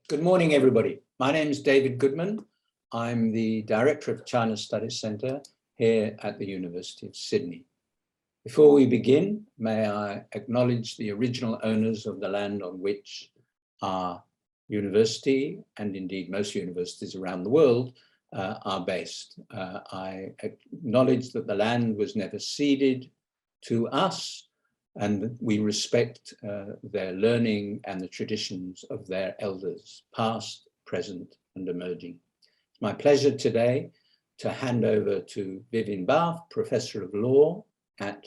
Good morning, everybody. My name is David Goodman. I'm the Director of China Studies Centre here at the University of Sydney. Before we begin, may I acknowledge the original owners of the land on which our university, and indeed most universities around the world, are based. I acknowledge that the land was never ceded to us, and we respect their learning and the traditions of their elders, past, present, and emerging. It's my pleasure today to hand over to Vivian Bath, Professor of Law at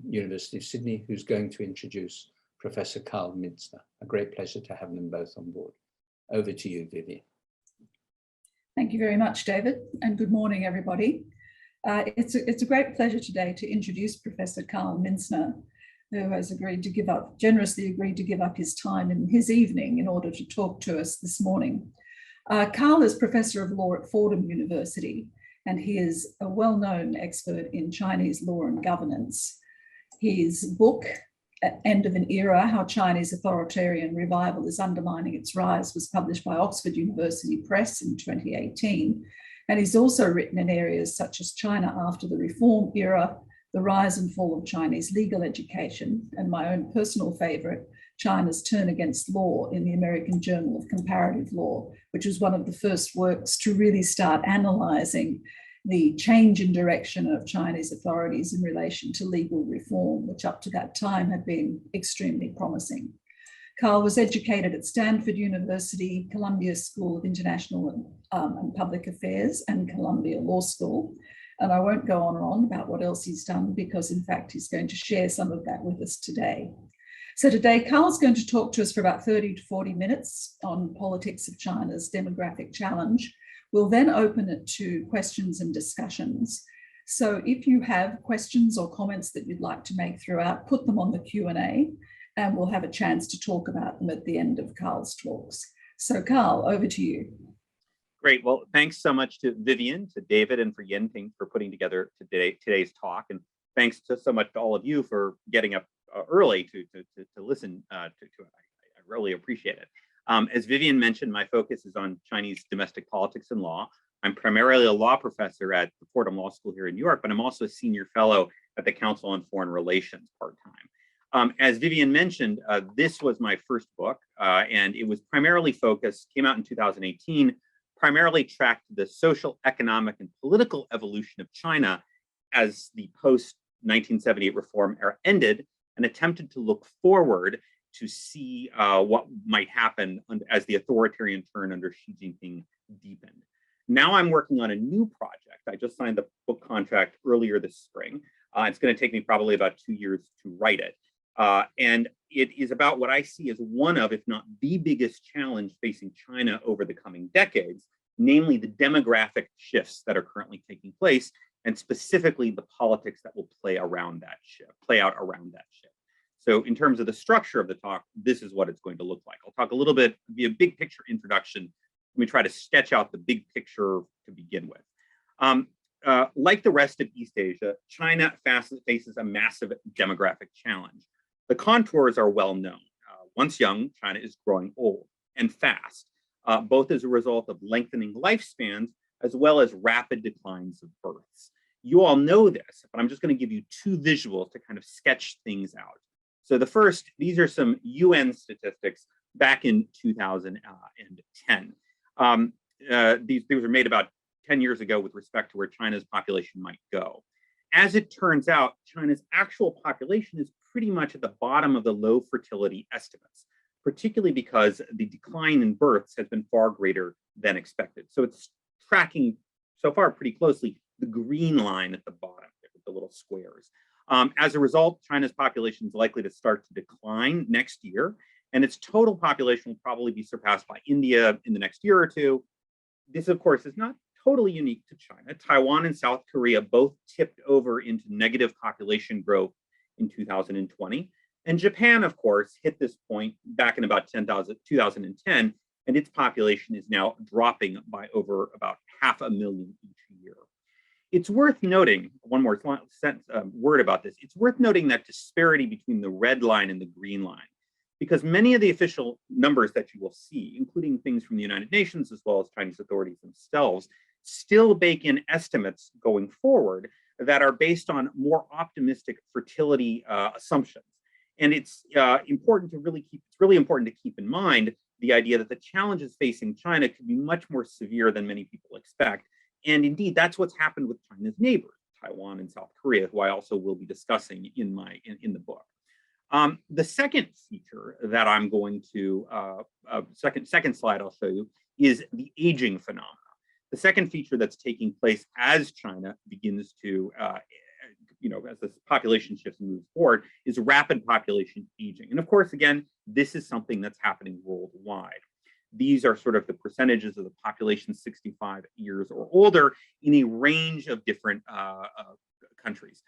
University of Sydney, who's going to introduce Professor Carl Mintzner. A great pleasure to have them both on board. Over to you, Vivian. Thank you very much, David, and good morning, everybody. It's a great pleasure today to introduce Professor Carl Mintzner, who has generously agreed to give up his time in his evening in order to talk to us this morning. Carl is Professor of Law at Fordham University, and he is a well-known expert in Chinese law and governance. His book, End of an Era, How Chinese Authoritarian Revival is Undermining its Rise, was published by Oxford University Press in 2018. And he's also written in areas such as China after the Reform Era, the rise and fall of Chinese legal education, and my own personal favorite, China's Turn Against Law in the American Journal of Comparative Law, which was one of the first works to really start analyzing the change in direction of Chinese authorities in relation to legal reform, which up to that time had been extremely promising. Carl was educated at Stanford University, Columbia School of International and Public Affairs, and Columbia Law School. And I won't go on and on about what else he's done, because in fact, he's going to share some of that with us today. So today, Carl's going to talk to us for about 30 to 40 minutes on politics of China's demographic challenge. We'll then open it to questions and discussions. So if you have questions or comments that you'd like to make throughout, put them on the Q&A, and we'll have a chance to talk about them at the end of Carl's talks. So Carl, over to you. Great. Well, thanks so much to Vivian, to David, and for Yenping for putting together today's talk. And thanks so much to all of you for getting up early to listen to it. I really appreciate it. As Vivian mentioned, my focus is on Chinese domestic politics and law. I'm primarily a law professor at the Fordham Law School here in New York, but I'm also a senior fellow at the Council on Foreign Relations part-time. As Vivian mentioned, this was my first book, and it was primarily came out in 2018, primarily tracked the social, economic, and political evolution of China as the post-1978 reform era ended, and attempted to look forward to see what might happen as the authoritarian turn under Xi Jinping deepened. Now I'm working on a new project. I just signed the book contract earlier this spring. It's going to take me probably about 2 years to write it. And it is about what I see as one of, if not the biggest challenge facing China over the coming decades, namely the demographic shifts that are currently taking place, and specifically the politics that will play out around that shift. So in terms of the structure of the talk, this is what it's going to look like. I'll talk a little bit, be a big picture introduction. Let me try to sketch out the big picture to begin with. Like the rest of East Asia, China faces a massive demographic challenge. The contours are well known. Once young, China is growing old and fast, both as a result of lengthening lifespans as well as rapid declines of births. You all know this, but I'm just going to give you two visuals to kind of sketch things out. So the first, these are some UN statistics back in 2010. These were made about 10 years ago with respect to where China's population might go. As it turns out, China's actual population is pretty much at the bottom of the low fertility estimates, particularly because the decline in births has been far greater than expected. So it's tracking so far pretty closely the green line at the bottom, with the little squares. As a result, China's population is likely to start to decline next year, and its total population will probably be surpassed by India in the next year or two. This, of course, is not totally unique to China. Taiwan and South Korea both tipped over into negative population growth in 2020. And Japan, of course, hit this point back in about 2010, and its population is now dropping by over about 500,000 each year. It's worth noting, one more word about this, it's worth noting that disparity between the red line and the green line because many of the official numbers that you will see, including things from the United Nations as well as Chinese authorities themselves, still bake in estimates going forward that are based on more optimistic fertility assumptions. And it's important to keep in mind the idea that the challenges facing China could be much more severe than many people expect. And indeed, that's what's happened with China's neighbors, Taiwan and South Korea, who I also will be discussing in the book. The second feature that I'm going to, second slide I'll show you, is the aging phenomenon. The second feature that's taking place as China begins to, as the population shifts and moves forward, is rapid population aging. And of course, again, this is something that's happening worldwide. These are sort of the percentages of the population 65 years or older in a range of different countries.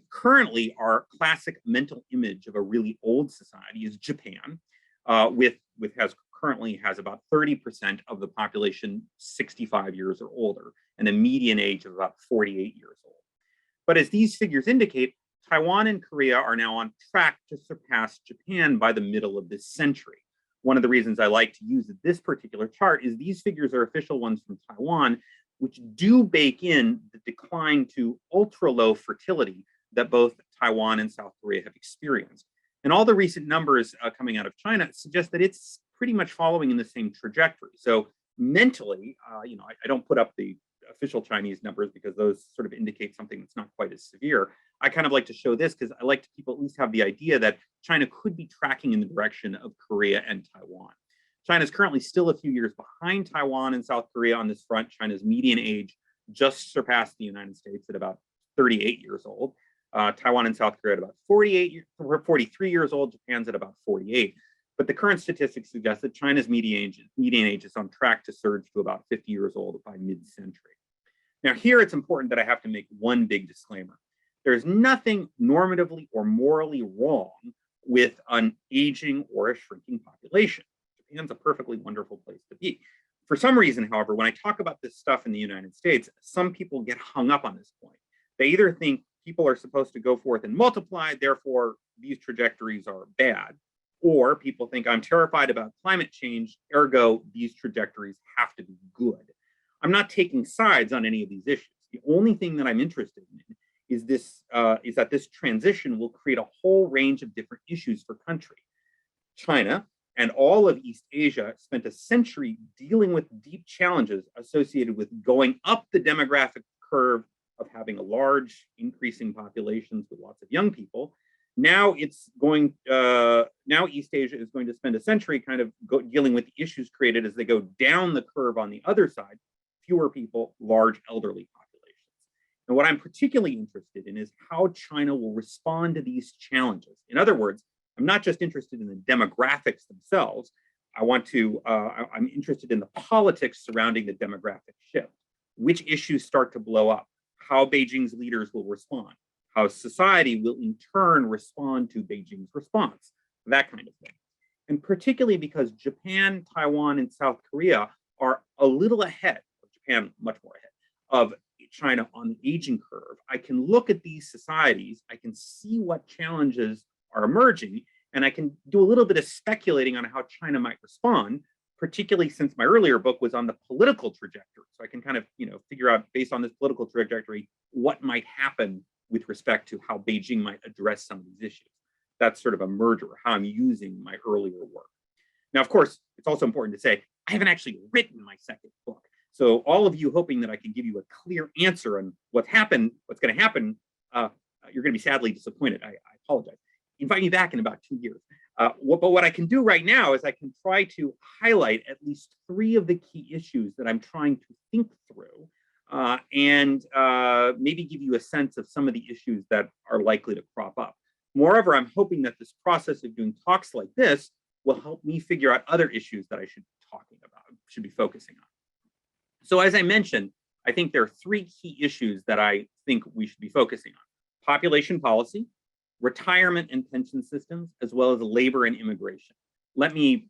Currently, our classic mental image of a really old society is Japan, currently has about 30% of the population 65 years or older, and a median age of about 48 years old. But as these figures indicate, Taiwan and Korea are now on track to surpass Japan by the middle of this century. One of the reasons I like to use this particular chart is these figures are official ones from Taiwan, which do bake in the decline to ultra low fertility that both Taiwan and South Korea have experienced. And all the recent numbers coming out of China suggest that it's pretty much following in the same trajectory. So mentally, I don't put up the official Chinese numbers because those sort of indicate something that's not quite as severe. I kind of like to show this because I like to people at least have the idea that China could be tracking in the direction of Korea and Taiwan. China is currently still a few years behind Taiwan and South Korea on this front. China's median age just surpassed the United States at about 38 years old. Taiwan and South Korea at about 43 years old. Japan's at about 48. But the current statistics suggest that China's median age is on track to surge to about 50 years old by mid-century. Now, here it's important that I have to make one big disclaimer. There's nothing normatively or morally wrong with an aging or a shrinking population. Japan's a perfectly wonderful place to be. For some reason, however, when I talk about this stuff in the United States, some people get hung up on this point. They either think people are supposed to go forth and multiply, therefore these trajectories are bad, or people think I'm terrified about climate change, ergo these trajectories have to be good. I'm not taking sides on any of these issues. The only thing that I'm interested in is that this transition will create a whole range of different issues for country. China and all of East Asia spent a century dealing with deep challenges associated with going up the demographic curve of having a large increasing populations with lots of young people. Now East Asia is going to spend a century kind of dealing with the issues created as they go down the curve on the other side, fewer people, large elderly populations. And what I'm particularly interested in is how China will respond to these challenges. In other words, I'm not just interested in the demographics themselves. I'm interested in the politics surrounding the demographic shift. Which issues start to blow up? How Beijing's leaders will respond? How society will in turn respond to Beijing's response? That kind of thing. And particularly because Japan, Taiwan, and South Korea are a little ahead, Japan much more ahead, of China on the aging curve, I can look at these societies, I can see what challenges are emerging, and I can do a little bit of speculating on how China might respond, particularly since my earlier book was on the political trajectory. So I can kind of, figure out based on this political trajectory, what might happen with respect to how Beijing might address some of these issues. That's sort of a merger, how I'm using my earlier work. Now, of course, it's also important to say, I haven't actually written my second book. So all of you hoping that I can give you a clear answer on what's going to happen, you're going to be sadly disappointed. I apologize. Invite me back in about 2 years. But what I can do right now is I can try to highlight at least 3 of the key issues that I'm trying to think through and maybe give you a sense of some of the issues that are likely to crop up. Moreover, I'm hoping that this process of doing talks like this will help me figure out other issues that I should be focusing on. So as I mentioned, I think there are 3 key issues that I think we should be focusing on: population policy, retirement and pension systems, as well as labor and immigration. Let me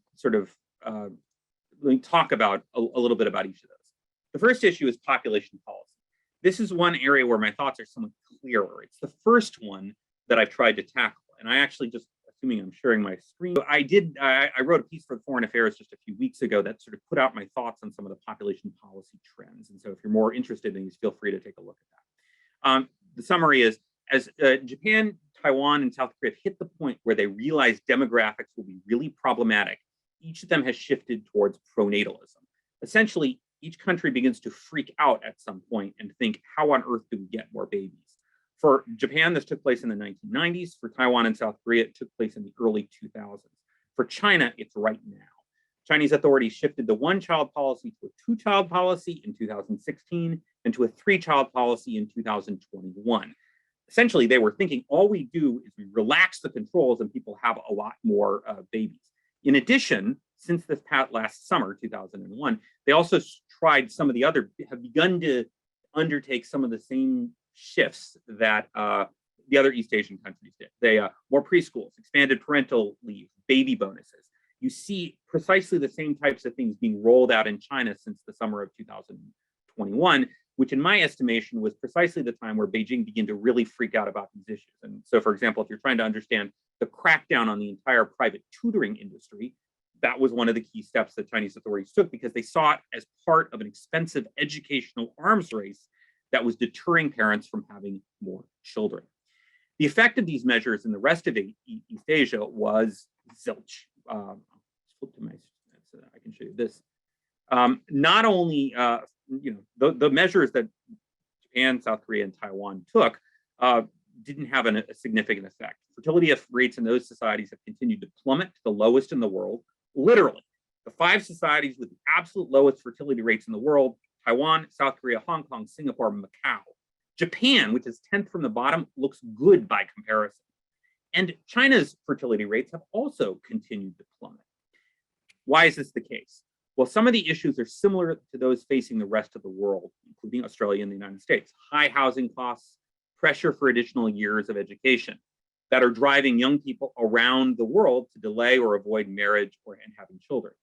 talk about a little bit about each of those. The first issue is population policy. This is one area where my thoughts are somewhat clearer. It's the first one that I've tried to tackle. And I actually just assuming I'm sharing my screen. I wrote a piece for Foreign Affairs just a few weeks ago that sort of put out my thoughts on some of the population policy trends. And so if you're more interested in these, feel free to take a look at that. The summary is, as Japan, Taiwan, and South Korea have hit the point where they realize demographics will be really problematic, each of them has shifted towards pronatalism. Essentially, each country begins to freak out at some point and think, how on earth do we get more babies? For Japan, this took place in the 1990s. For Taiwan and South Korea, it took place in the early 2000s. For China, it's right now. Chinese authorities shifted the one-child policy to a two-child policy in 2016 and to a three-child policy in 2021. Essentially, they were thinking all we do is we relax the controls and people have a lot more babies. In addition, since this last summer, 2001, they also tried have begun to undertake some of the same shifts that the other East Asian countries did. They more preschools, expanded parental leave, baby bonuses. You see precisely the same types of things being rolled out in China since the summer of 2021, which in my estimation was precisely the time where Beijing began to really freak out about these issues. And so, for example, if you're trying to understand the crackdown on the entire private tutoring industry, that was one of the key steps that Chinese authorities took because they saw it as part of an expensive educational arms race that was deterring parents from having more children. The effect of these measures in the rest of East Asia was zilch. Flip to my, so I can show you this. Not only, the measures that Japan, South Korea, and Taiwan took didn't have a significant effect. Fertility rates in those societies have continued to plummet to the lowest in the world. Literally, the 5 societies with the absolute lowest fertility rates in the world: Taiwan, South Korea, Hong Kong, Singapore, Macau. Japan, which is 10th from the bottom, looks good by comparison. And China's fertility rates have also continued to plummet. Why is this the case? Well, some of the issues are similar to those facing the rest of the world, including Australia and the United States. High housing costs, pressure for additional years of education that are driving young people around the world to delay or avoid marriage and having children.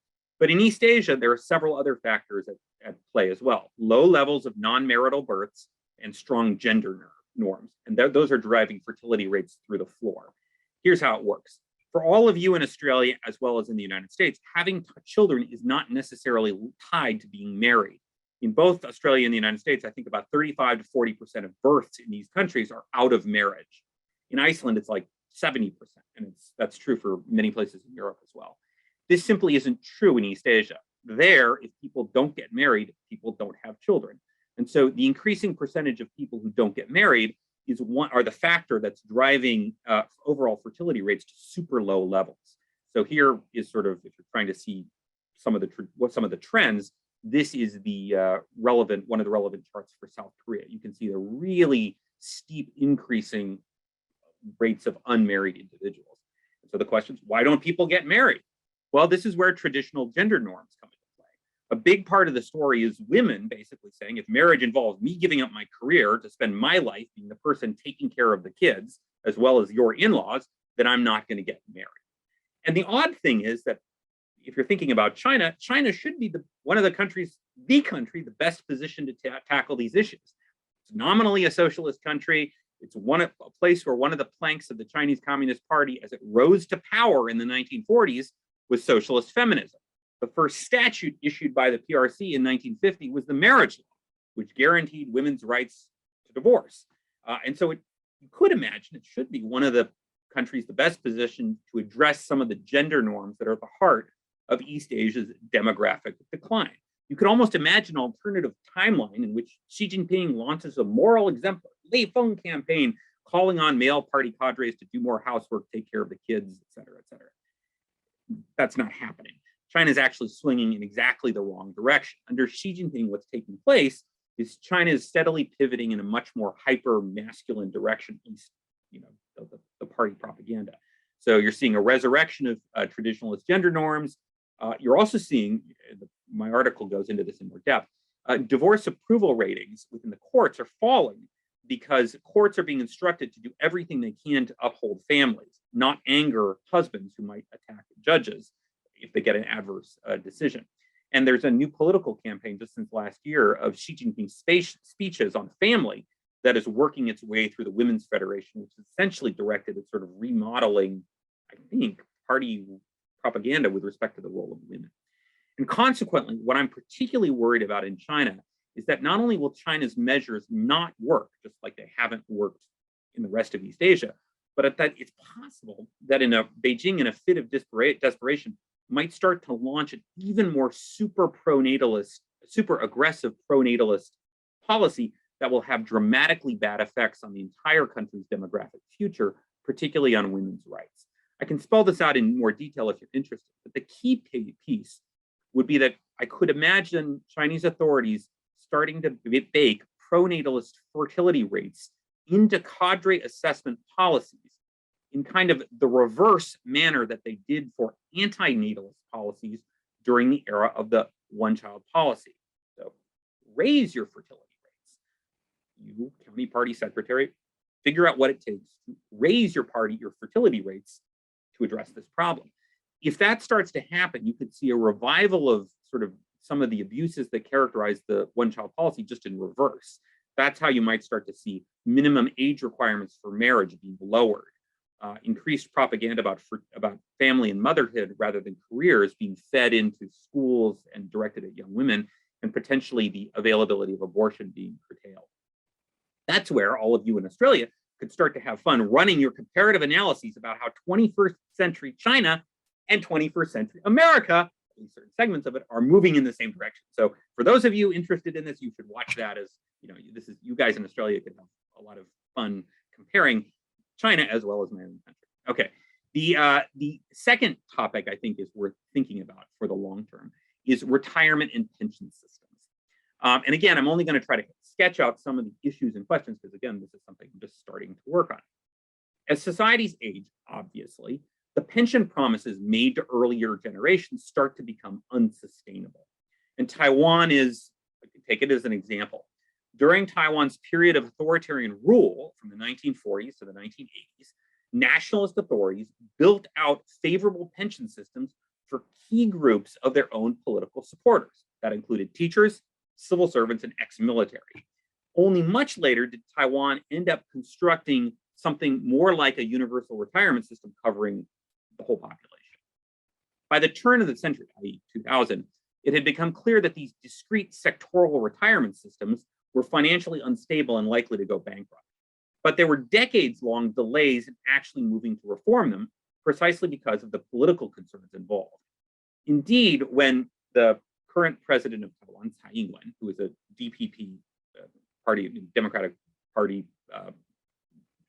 But in East Asia, there are several other factors at play as well. Low levels of non-marital births and strong gender norms. And those are driving fertility rates through the floor. Here's how it works. For all of you in Australia, as well as in the United States, having children is not necessarily tied to being married. In both Australia and the United States, I think about 35 to 40% of births in these countries are out of marriage. In Iceland, it's like 70%, and that's true for many places in Europe as well. This simply isn't true in East Asia. There, if people don't get married, people don't have children. And so the increasing percentage of people who don't get married are the factor that's driving overall fertility rates to super low levels. So here is sort of, if you're trying to see some of the trends, this is the one of the relevant charts for South Korea. You can see the really steep increasing rates of unmarried individuals. And so the question is, why don't people get married? Well, this is where traditional gender norms come into play. A big part of the story is women basically saying, if marriage involves me giving up my career to spend my life being the person taking care of the kids, as well as your in-laws, then I'm not going to get married. And the odd thing is that if you're thinking about China, China should be the country best positioned to tackle these issues. It's nominally a socialist country. It's a place where one of the planks of the Chinese Communist Party, as it rose to power in the 1940s, was socialist feminism. The first statute issued by the PRC in 1950 was the marriage law, which guaranteed women's rights to divorce. And so you could imagine it should be one of the countries the best positioned to address some of the gender norms that are at the heart of East Asia's demographic decline. You could almost imagine an alternative timeline in which Xi Jinping launches a moral exemplar, Lei Feng campaign, calling on male party cadres to do more housework, take care of the kids, et cetera, et cetera. That's not happening. China is actually swinging in exactly the wrong direction. Under Xi Jinping, what's taking place is China is steadily pivoting in a much more hyper-masculine direction, at least, the party propaganda. So you're seeing a resurrection of traditionalist gender norms. You're also seeing, my article goes into this in more depth, divorce approval ratings within the courts are falling because courts are being instructed to do everything they can to uphold families, not anger husbands who might attack judges if they get an adverse decision. And there's a new political campaign just since last year of Xi Jinping's speeches on family that is working its way through the Women's Federation, which is essentially directed at sort of remodeling I think, party propaganda with respect to the role of women. And consequently, what I'm particularly worried about in China is that not only will China's measures not work, just like they haven't worked in the rest of East Asia, but that it's possible that Beijing, in a fit of desperation, might start to launch an even more super aggressive pronatalist policy that will have dramatically bad effects on the entire country's demographic future, particularly on women's rights. I can spell this out in more detail if you're interested, but the key piece would be that I could imagine Chinese authorities starting to bake pronatalist fertility rates into cadre assessment policies in kind of the reverse manner that they did for anti-natalist policies during the era of the one-child policy. So raise your fertility rates. You, county party secretary, figure out what it takes to raise your fertility rates to address this problem. If that starts to happen, you could see a revival of sort of some of the abuses that characterize the one-child policy just in reverse. That's how you might start to see minimum age requirements for marriage being lowered, increased propaganda about family and motherhood rather than careers being fed into schools and directed at young women, and potentially the availability of abortion being curtailed. That's where all of you in Australia could start to have fun running your comparative analyses about how 21st century China and 21st century America, at least certain segments of it, are moving in the same direction. So for those of you interested in this, you should watch that. As you know, you guys in Australia can have a lot of fun comparing China as well as my own country. Okay, the second topic I think is worth thinking about for the long term is retirement and pension systems. And again, I'm only going to try to sketch out some of the issues and questions because again, this is something I'm just starting to work on. As societies age, obviously, the pension promises made to earlier generations start to become unsustainable. And Taiwan is, take it as an example. During Taiwan's period of authoritarian rule from the 1940s to the 1980s, nationalist authorities built out favorable pension systems for key groups of their own political supporters. That included teachers, civil servants, and ex-military. Only much later did Taiwan end up constructing something more like a universal retirement system covering the whole population. By the turn of the century, i.e. 2000, it had become clear that these discrete sectoral retirement systems were financially unstable and likely to go bankrupt. But there were decades-long delays in actually moving to reform them, precisely because of the political concerns involved. Indeed, when the current president of Taiwan, Tsai Ing-wen, who is a DPP party, Democratic Party,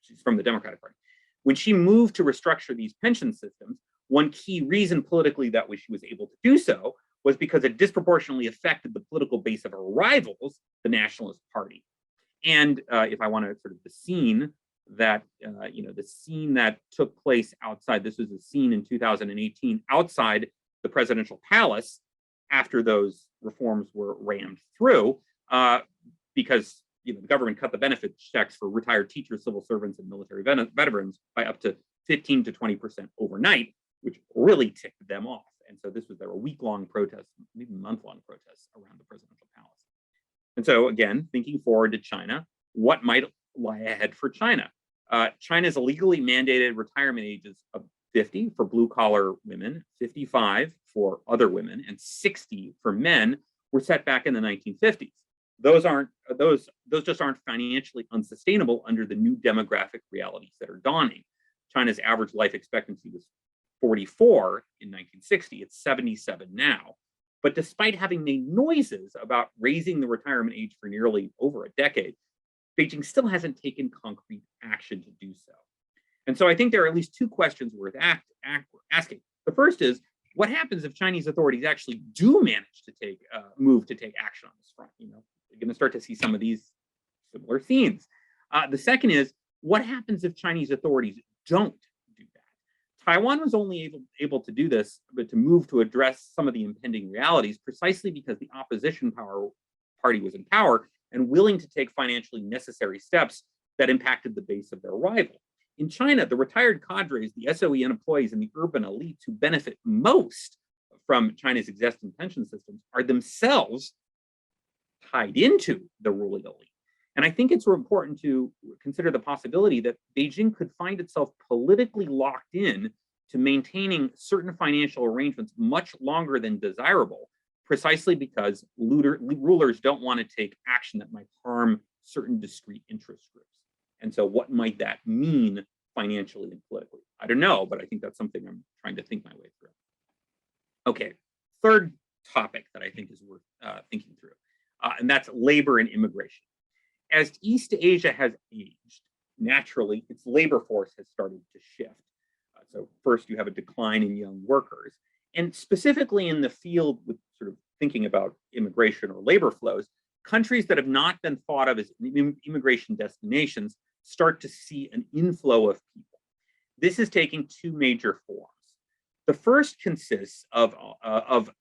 she's from the Democratic Party, when she moved to restructure these pension systems, one key reason politically that she was able to do so was because it disproportionately affected the political base of her rivals, the Nationalist Party. And if I want to sort of the scene that took place outside, this was a scene in 2018 outside the presidential palace after those reforms were rammed through, because the government cut the benefit checks for retired teachers, civil servants, and military veterans by up to 15 to 20% overnight, which really ticked them off. And so there were week-long protests, maybe month-long protests around the presidential palace. And so again, thinking forward to China, what might lie ahead for China? China's legally mandated retirement ages of 50 for blue-collar women, 55 for other women, and 60 for men were set back in the 1950s. Those just aren't financially unsustainable under the new demographic realities that are dawning. China's average life expectancy was 44 in 1960. It's 77 now. But despite having made noises about raising the retirement age for nearly over a decade, Beijing still hasn't taken concrete action to do so. And so I think there are at least two questions worth asking. The first is, what happens if Chinese authorities actually do manage to take action on this front? You're going to start to see some of these similar themes. The second is, what happens if Chinese authorities don't do that? Taiwan was only able to do this, but to move to address some of the impending realities precisely because the opposition party was in power and willing to take financially necessary steps that impacted the base of their rival. In China, the retired cadres, the SOE employees, and the urban elites who benefit most from China's existing pension systems are themselves tied into the ruling elite. And I think it's important to consider the possibility that Beijing could find itself politically locked in to maintaining certain financial arrangements much longer than desirable, precisely because rulers don't want to take action that might harm certain discrete interest groups. And so what might that mean financially and politically? I don't know, but I think that's something I'm trying to think my way through. Okay, third topic that I think is worth thinking through, and that's labor and immigration. As East Asia has aged, naturally, its labor force has started to shift. So first, you have a decline in young workers. And specifically in the field with sort of thinking about immigration or labor flows, countries that have not been thought of as immigration destinations start to see an inflow of people. This is taking two major forms. The first consists of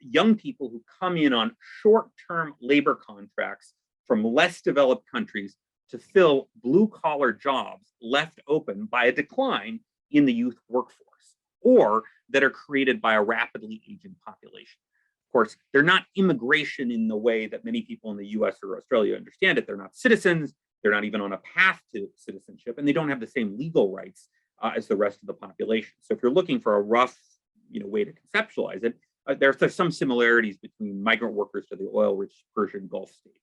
young people who come in on short-term labor contracts from less developed countries to fill blue-collar jobs left open by a decline in the youth workforce, or that are created by a rapidly aging population. Of course, they're not immigration in the way that many people in the US or Australia understand it. They're not citizens, they're not even on a path to citizenship, and they don't have the same legal rights as the rest of the population. So if you're looking for a rough way to conceptualize it, there's some similarities between migrant workers to the oil-rich Persian Gulf states.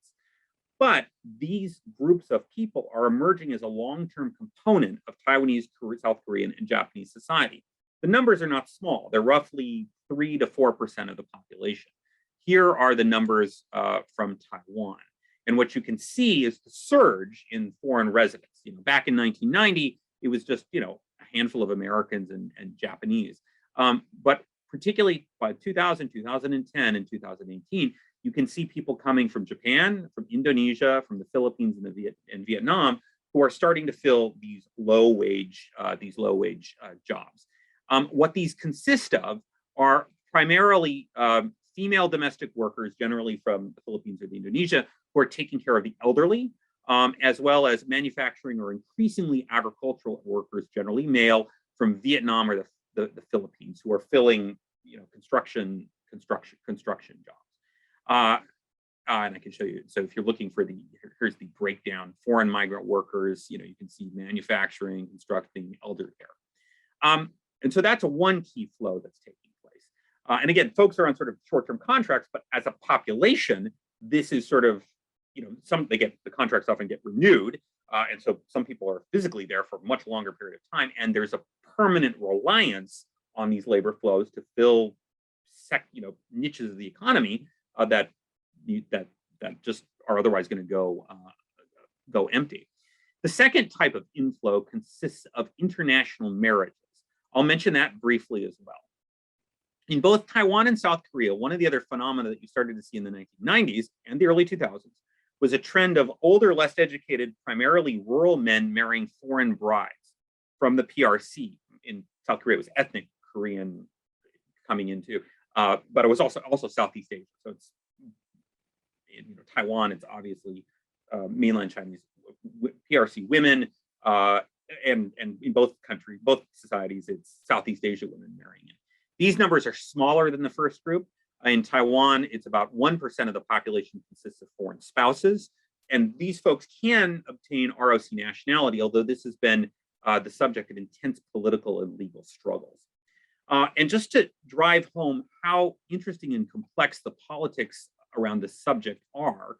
But these groups of people are emerging as a long-term component of Taiwanese, South Korean, and Japanese society. The numbers are not small. They're roughly 3 to 4% of the population. Here are the numbers from Taiwan. And what you can see is the surge in foreign residents. Back in 1990, it was just a handful of Americans and Japanese. But particularly by 2000, 2010, and 2018, you can see people coming from Japan, from Indonesia, from the Philippines, and Vietnam, who are starting to fill these low-wage jobs. What these consist of are primarily female domestic workers, generally from the Philippines or Indonesia, who are taking care of the elderly, as well as manufacturing or increasingly agricultural workers, generally male, from Vietnam or the Philippines, who are filling construction jobs. And I can show you. So if you're looking for here's the breakdown: foreign migrant workers. You can see manufacturing, constructing, elder care. And so that's one key flow that's taking place. And again, folks are on sort of short-term contracts, but as a population, this is sort of the contracts often get renewed, and so some people are physically there for a much longer period of time, and there's a permanent reliance on these labor flows to fill niches of the economy that just are otherwise going to go empty. The second type of inflow consists of international marriages. I'll mention that briefly as well. In both Taiwan and South Korea, one of the other phenomena that you started to see in the 1990s and the early 2000s was a trend of older, less educated, primarily rural men marrying foreign brides from the PRC. In South Korea, it was ethnic Korean coming into, but it was also Southeast Asia. So it's in Taiwan, it's obviously mainland Chinese PRC women, and in both societies, it's Southeast Asia women marrying in. These numbers are smaller than the first group. In Taiwan, it's about 1% of the population consists of foreign spouses, and these folks can obtain ROC nationality, although this has been the subject of intense political and legal struggles. And just to drive home how interesting and complex the politics around this subject are,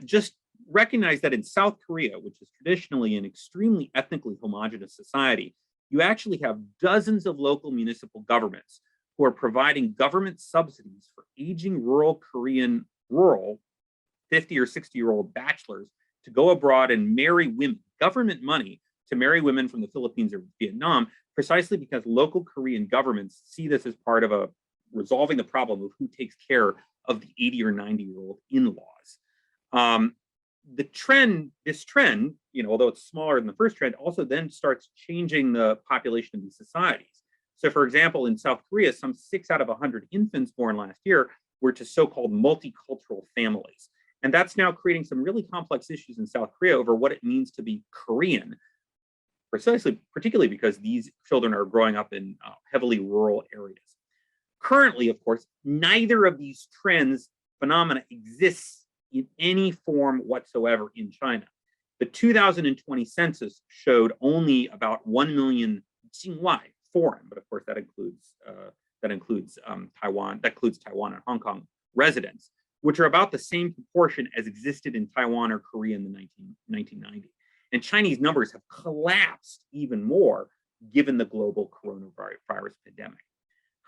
just recognize that in South Korea, which is traditionally an extremely ethnically homogenous society, you actually have dozens of local municipal governments who are providing government subsidies for aging rural 50 or 60-year-old bachelors to go abroad and marry women, government money to marry women from the Philippines or Vietnam, precisely because local Korean governments see this as part of resolving the problem of who takes care of the 80 or 90-year-old in-laws. This trend, although it's smaller than the first trend, also then starts changing the population of these societies. So for example, in South Korea, some 6 out of 100 infants born last year were to so-called multicultural families. And that's now creating some really complex issues in South Korea over what it means to be Korean, particularly because these children are growing up in heavily rural areas. Currently, of course, neither of these phenomena exists in any form whatsoever in China. The 2020 census showed only about 1 million Jingwai, foreign, but of course that includes Taiwan and Hong Kong residents, which are about the same proportion as existed in Taiwan or Korea in the 1990s. And Chinese numbers have collapsed even more given the global coronavirus pandemic.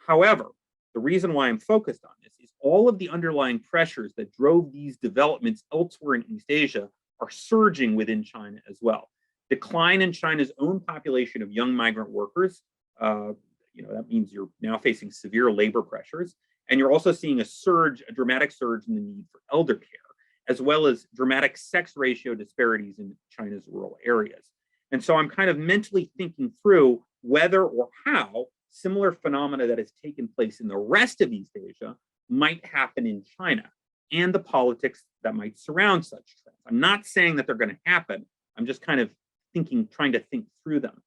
However, the reason why I'm focused on this is all of the underlying pressures that drove these developments elsewhere in East Asia are surging within China as well. Decline in China's own population of young migrant workers, that means you're now facing severe labor pressures, and you're also seeing a dramatic surge in the need for elder care, as well as dramatic sex ratio disparities in China's rural areas. And so I'm kind of mentally thinking through whether or how similar phenomena that has taken place in the rest of East Asia might happen in China and the politics that might surround such trends. I'm not saying that they're going to happen. I'm just kind of trying to think through them.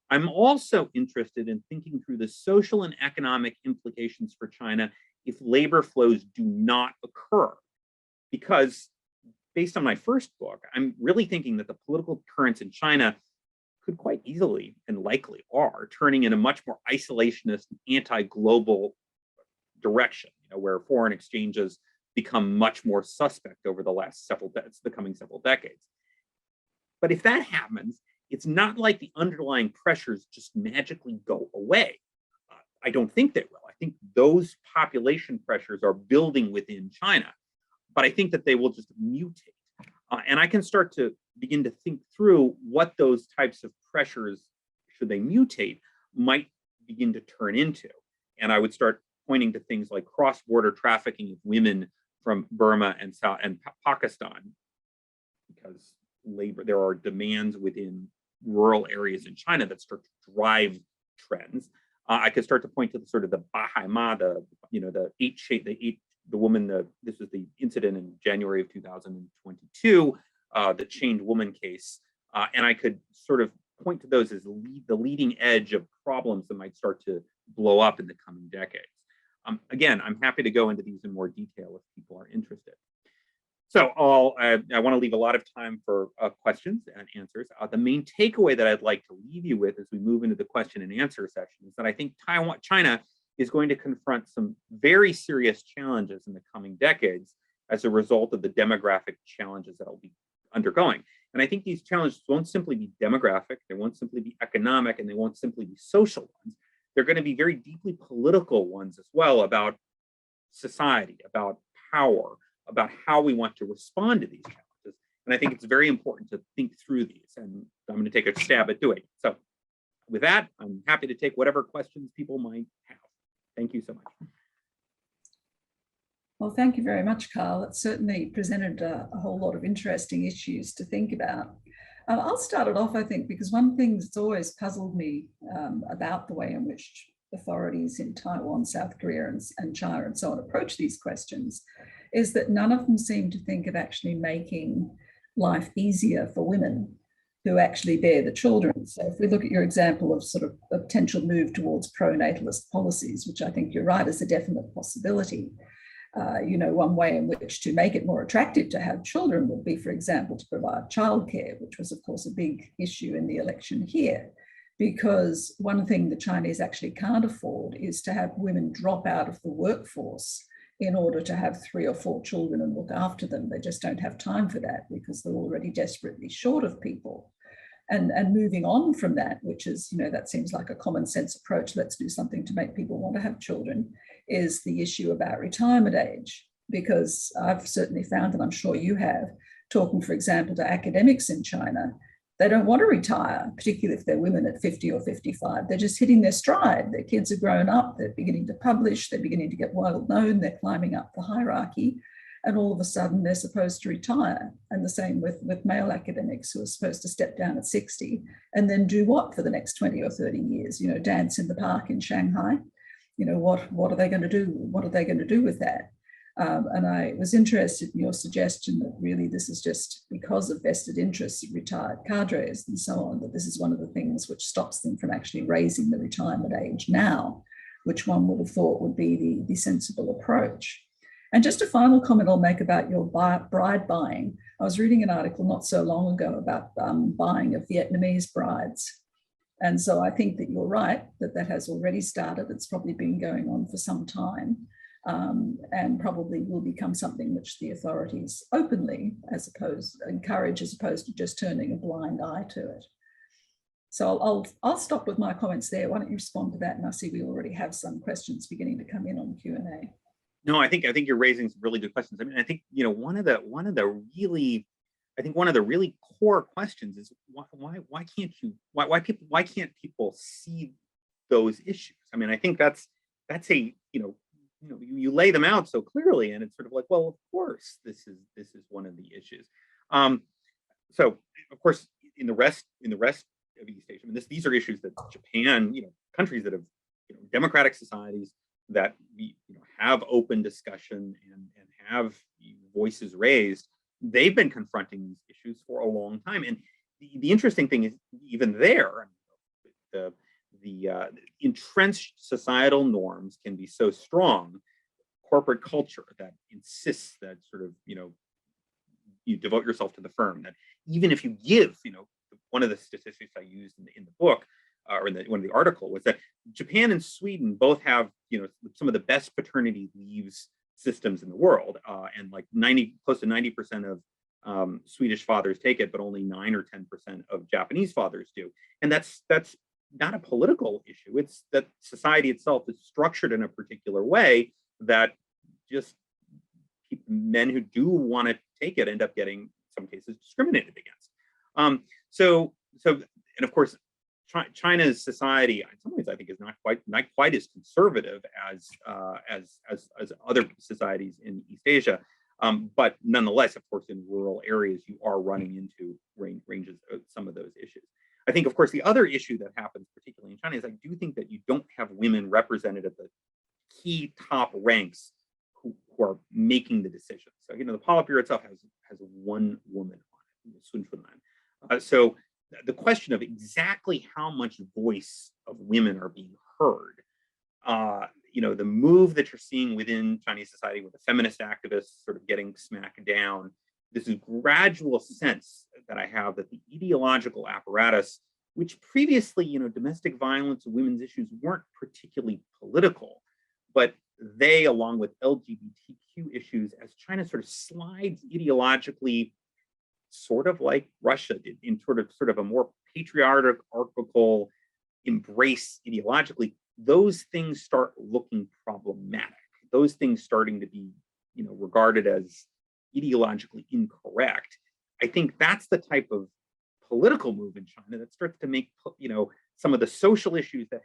I'm also interested in thinking through the social and economic implications for China if labor flows do not occur. Because based on my first book, I'm really thinking that the political currents in China could quite easily and likely are turning in a much more isolationist, anti-global direction, where foreign exchanges become much more suspect over the coming several decades. But if that happens, it's not like the underlying pressures just magically go away. I don't think they will. I think those population pressures are building within China, but I think that they will just mutate. And I can start to begin to think through what those types of pressures, should they mutate, might begin to turn into. And I would start pointing to things like cross-border trafficking of women from Burma and Pakistan, because there are demands within rural areas in China that start to drive trends. I could start to point to the Bahai Ma, this was the incident in January of 2022, the chained woman case. And I could sort of point to those as the leading edge of problems that might start to blow up in the coming decades. Again, I'm happy to go into these in more detail if people are interested. So I want to leave a lot of time for questions and answers. The main takeaway that I'd like to leave you with as we move into the question and answer session is that I think China is going to confront some very serious challenges in the coming decades as a result of the demographic challenges that it'll be undergoing. And I think these challenges won't simply be demographic, they won't simply be economic, and they won't simply be social ones. They're going to be very deeply political ones as well, about society, about power, about how we want to respond to these challenges. And I think it's very important to think through these, and I'm going to take a stab at doing it. So with that, I'm happy to take whatever questions people might have. Thank you so much. Well, thank you very much, Carl. It certainly presented a whole lot of interesting issues to think about. I'll start it off, I think, because one thing that's always puzzled me about the way in which authorities in Taiwan, South Korea, and China and so on approach these questions is that none of them seem to think of actually making life easier for women who actually bear the children. So if we look at your example of sort of a potential move towards pro-natalist policies, which I think you're right is a definite possibility, one way in which to make it more attractive to have children would be, for example, to provide childcare, which was, of course, a big issue in the election here. Because one thing the Chinese actually can't afford is to have women drop out of the workforce in order to have 3 or 4 children and look after them. They just don't have time for that because they're already desperately short of people. And moving on from that, which is, that seems like a common sense approach, let's do something to make people want to have children, is the issue about retirement age. Because I've certainly found, and I'm sure you have, talking, for example, to academics in China, they don't want to retire, particularly if they're women at 50 or 55. They're just hitting their stride. Their kids are grown up, they're beginning to publish, they're beginning to get well known, they're climbing up the hierarchy, and all of a sudden they're supposed to retire. And the same with male academics who are supposed to step down at 60 and then do what for the next 20 or 30 years? Dance in the park in Shanghai? What are they going to do? What are they going to do with that? And I was interested in your suggestion that really this is just because of vested interests of retired cadres and so on, that this is one of the things which stops them from actually raising the retirement age now, which one would have thought would be the sensible approach. And just a final comment I'll make about your bride buying. I was reading an article not so long ago about buying of Vietnamese brides. And so I think that you're right, that that has already started. It's probably been going on for some time, and probably will become something which the authorities openly encourage, as opposed to just turning a blind eye to it. So I'll stop with my comments there. Why don't you respond to that? And I see we already have some questions beginning to come in on Q&A. No, I think you're raising some really good questions. I mean, I think, you know, one of the really core questions is why can't people see those issues? I mean, I think that's a, you lay them out so clearly, and it's sort of like, well, of course, this is one of the issues. So of course, in the rest of East Asia, I mean, these are issues that Japan, countries that have, democratic societies that have open discussion and have voices raised, they've been confronting these issues for a long time. And the interesting thing is, even there, the entrenched societal norms can be so strong, corporate culture that insists that sort of, you devote yourself to the firm, that even if you give, one of the statistics I used in the book, or in one of the article, was that Japan and Sweden both have, some of the best paternity leaves systems in the world, and like close to 90% of Swedish fathers take it, but only 9 or 10% of Japanese fathers do. And that's not a political issue. It's that society itself is structured in a particular way that just men who do want to take it end up getting, in some cases, discriminated against. And of course, China's society, in some ways, I think, is not quite as conservative as other societies in East Asia. But nonetheless, of course, in rural areas, you are running into ranges of some of those issues. I think, of course, the other issue that happens, particularly in China, is I do think that you don't have women represented at the key top ranks who are making the decisions. So, the Politburo itself has one woman on it, Sun Chunlan. So the question of exactly how much voice of women are being heard, the move that you're seeing within Chinese society with the feminist activists sort of getting smacked down, this is gradual sense that I have that the ideological apparatus, which previously, domestic violence and women's issues weren't particularly political, but they, along with LGBTQ issues, as China sort of slides ideologically, sort of like Russia did, in sort of a more patriarchal embrace ideologically, those things start looking problematic. Those things starting to be, regarded as ideologically incorrect. I think that's the type of political move in China that starts to make, some of the social issues that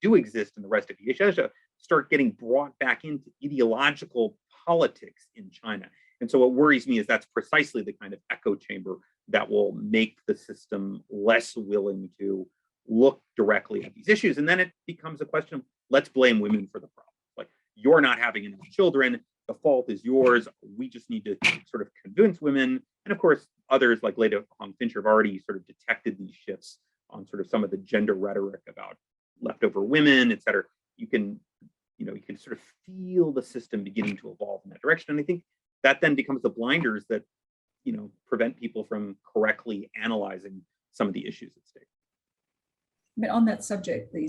do exist in the rest of East Asia, start getting brought back into ideological politics in China. And so what worries me is that's precisely the kind of echo chamber that will make the system less willing to look directly at these issues. And then it becomes a question of, let's blame women for the problem. Like, you're not having enough children, the fault is yours. We just need to sort of convince women. And of course, others like Leda Hong-Fincher have already sort of detected these shifts on sort of some of the gender rhetoric about leftover women, et cetera. You can sort of feel the system beginning to evolve in that direction. And I think that then becomes the blinders that, prevent people from correctly analyzing some of the issues at stake. I mean, on that subject, the